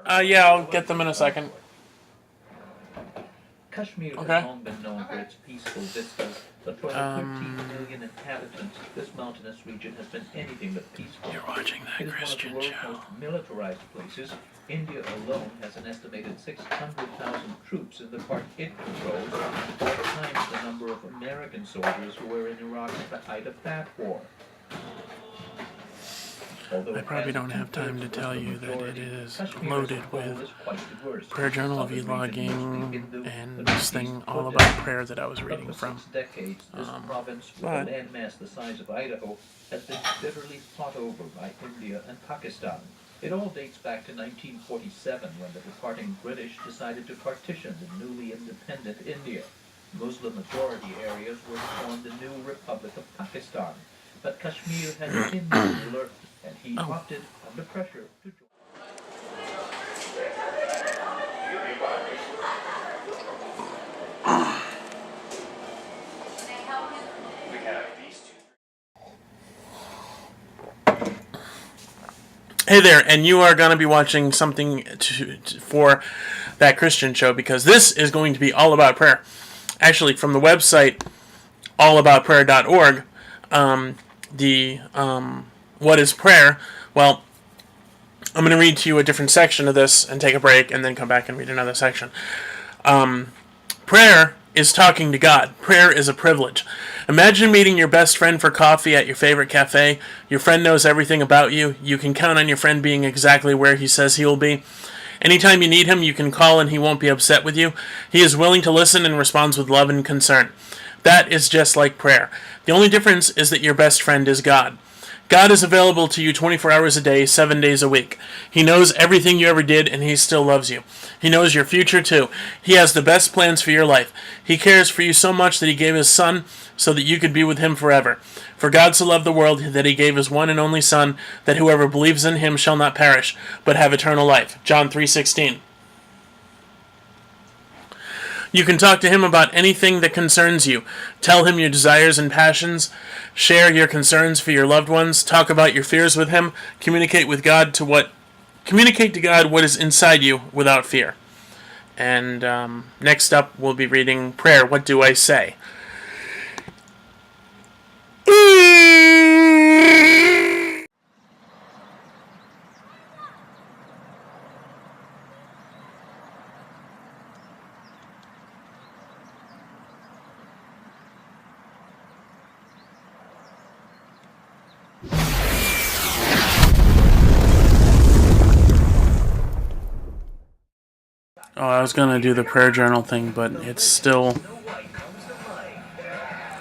Yeah, I'll get them in a second. Kashmir Okay. has long been known for its peaceful vistas, but for the 13 million inhabitants, this mountainous region has been anything but peaceful. You're watching that It is Christian one of the world's show. most militarized places. India alone has an estimated 600,000 troops in the part it controls, 4 times the number of American soldiers who were in Iraq at the height of that war. I probably don't have time to tell you that it is loaded with prayer journal of vlogging and this thing all about prayer that I was reading from. Decades, this province, with a landmass the size of Idaho, has been bitterly fought over by India and Pakistan. It all dates back to 1947, when the departing British decided to partition the newly independent India. Muslim-majority areas were to form the new Republic of Pakistan, but Kashmir had an Indian ruler, and he opted, under pressure, to join. Hey there, and you are going to be watching something for that Christian show, because this is going to be all about prayer. Actually, from the website allaboutprayer.org, what is prayer? Well, I'm going to read to you a different section of this and take a break and then come back and read another section. Prayer is talking to God. Prayer is a privilege. Imagine meeting your best friend for coffee at your favorite cafe. Your friend knows everything about you. You can count on your friend being exactly where he says he will be. Anytime you need him, you can call and he won't be upset with you. He is willing to listen and responds with love and concern. That is just like prayer. The only difference is that your best friend is God. God is available to you 24 hours a day, 7 days a week. He knows everything you ever did, and he still loves you. He knows your future, too. He has the best plans for your life. He cares for you so much that he gave his son so that you could be with him forever. For God so loved the world that he gave his one and only Son, that whoever believes in him shall not perish, but have eternal life. John 3:16. You can talk to him about anything that concerns you. Tell him your desires and passions. Share your concerns for your loved ones. Talk about your fears with him. Communicate to God what is inside you without fear. And next up, we'll be reading Prayer. What do I say? Oh, I was going to do the prayer journal thing, but it's still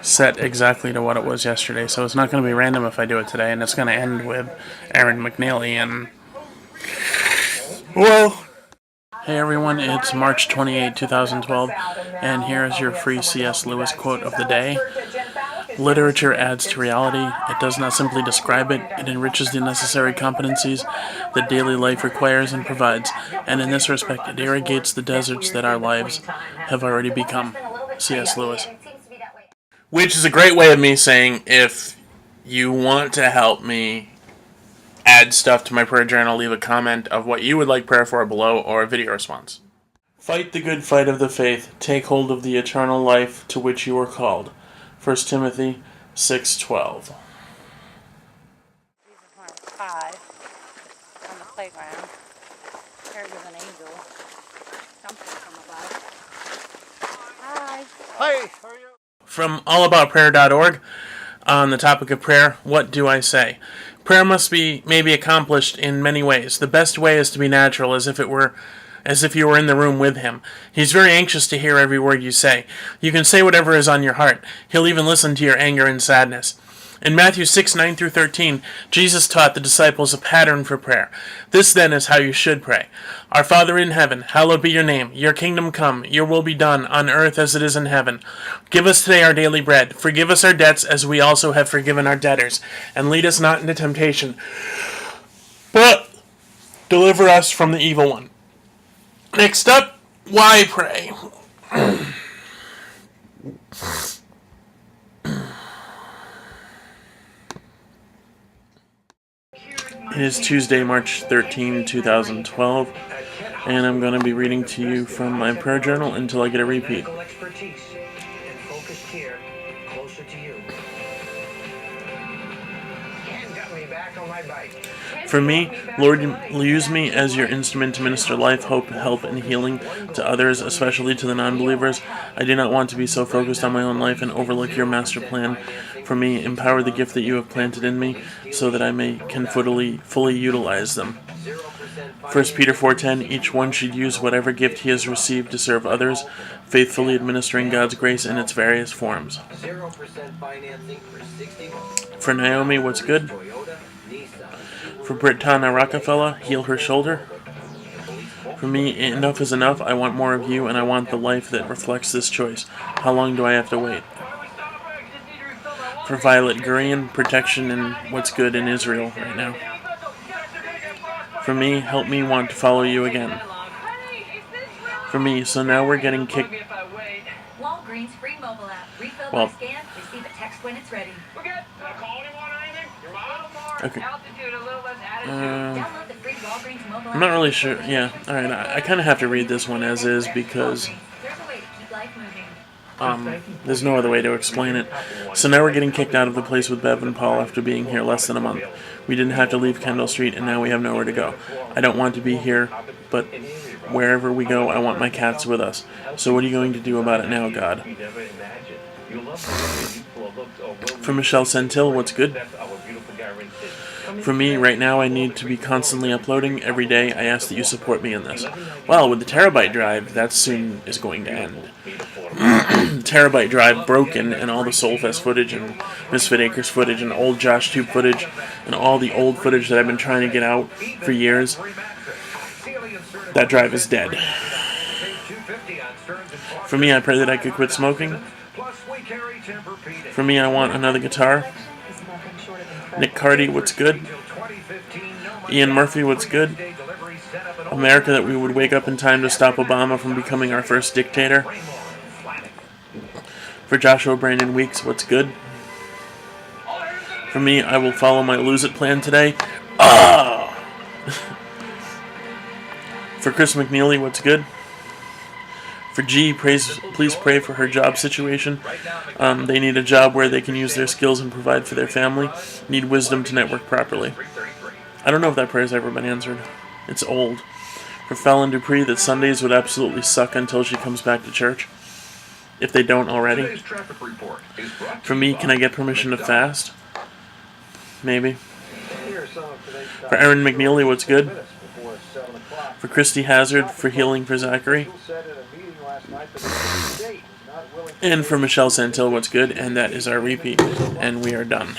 set exactly to what it was yesterday, so it's not going to be random if I do it today, and it's going to end with Aaron McNeely, and... Well... Hey everyone, it's March 28, 2012, and here is your free C.S. Lewis quote of the day. Literature adds to reality. It does not simply describe it. It enriches the necessary competencies that daily life requires and provides, and in this respect, it irrigates the deserts that our lives have already become. C.S. Lewis. Which is a great way of me saying, if you want to help me add stuff to my prayer journal, leave a comment of what you would like prayer for below, or a video response. Fight the good fight of the faith. Take hold of the eternal life to which you are called. 1 Timothy 6:12. Jesus went 5 on the playground. There was an angel. Something from above. Hi. Hi, how are you? From allaboutprayer.org, on the topic of prayer, what do I say? Prayer may be accomplished in many ways. The best way is to be natural, as if you were in the room with him. He's very anxious to hear every word you say. You can say whatever is on your heart. He'll even listen to your anger and sadness. In Matthew 6:9-13, Jesus taught the disciples a pattern for prayer. This then is how you should pray. Our Father in heaven, hallowed be your name. Your kingdom come, your will be done, on earth as it is in heaven. Give us today our daily bread. Forgive us our debts as we also have forgiven our debtors. And lead us not into temptation, but deliver us from the evil one. Next up, why pray? It is Tuesday, March 13, 2012. And I'm going to be reading to you from my prayer journal until I get a repeat. Medical expertise and focused care closer to you. Ken got me back on my bike. For me, Lord, use me as your instrument to minister life, hope, help, and healing to others, especially to the non-believers. I do not want to be so focused on my own life and overlook your master plan. For me, empower the gift that you have planted in me so that I can fully utilize them. 1 Peter 4:10, each one should use whatever gift he has received to serve others, faithfully administering God's grace in its various forms. 0% financing for 60 months. For Naomi, what's good? Toyota, Nissan. For Brittana Rockefeller, heal her shoulder. For me, enough is enough. I want more of you, and I want the life that reflects this choice. How long do I have to wait? For Violet Gurian, protection and what's good in Israel right now. For me, help me want to follow you again. For me, so now we're getting kicked. Walgreens free mobile app. Refill Well- by scan. Receive a text when it's ready. We're good. Call anyone or anything? Your mom? Okay. Altitude, a little less attitude. Download the free Walgreens mobile app. I'm not really sure. Yeah, alright, I kind of have to read this one as is because There's a way to keep life moving. there's no other way to explain it. So now we're getting kicked out of the place with Bev and Paul after being here less than a month. We didn't have to leave Kendall Street, and now we have nowhere to go. I don't want to be here, but wherever we go, I want my cats with us. So what are you going to do about it now, God? For Michelle Sentil, what's good? For me, right now, I need to be constantly uploading every day. I ask that you support me in this. Well, with the terabyte drive, that soon is going to end. Terabyte drive broken, and all the Soulfest footage and Misfit Acres footage and old Josh Tube footage and all the old footage that I've been trying to get out for years, that drive is dead. For me, I pray that I could quit smoking. For me, I want another guitar. Nick Cardy, what's good? Ian Murphy, what's good? America, that we would wake up in time to stop Obama from becoming our first dictator. For Joshua Brandon Weeks, what's good? For me, I will follow my lose it plan today. Ah! For Chris McNeely, what's good? For G, please pray for her job situation. They need a job where they can use their skills and provide for their family. Need wisdom to network properly. I don't know if that prayer's ever been answered. It's old. For Fallon Dupree, that Sundays would absolutely suck until she comes back to church. If they don't already. For me, can I get permission to fast? Maybe. For Aaron McNeely, what's good? For Christy Hazard, for healing for Zachary. And for Michelle Santil, what's good? And that is our repeat. And we are done.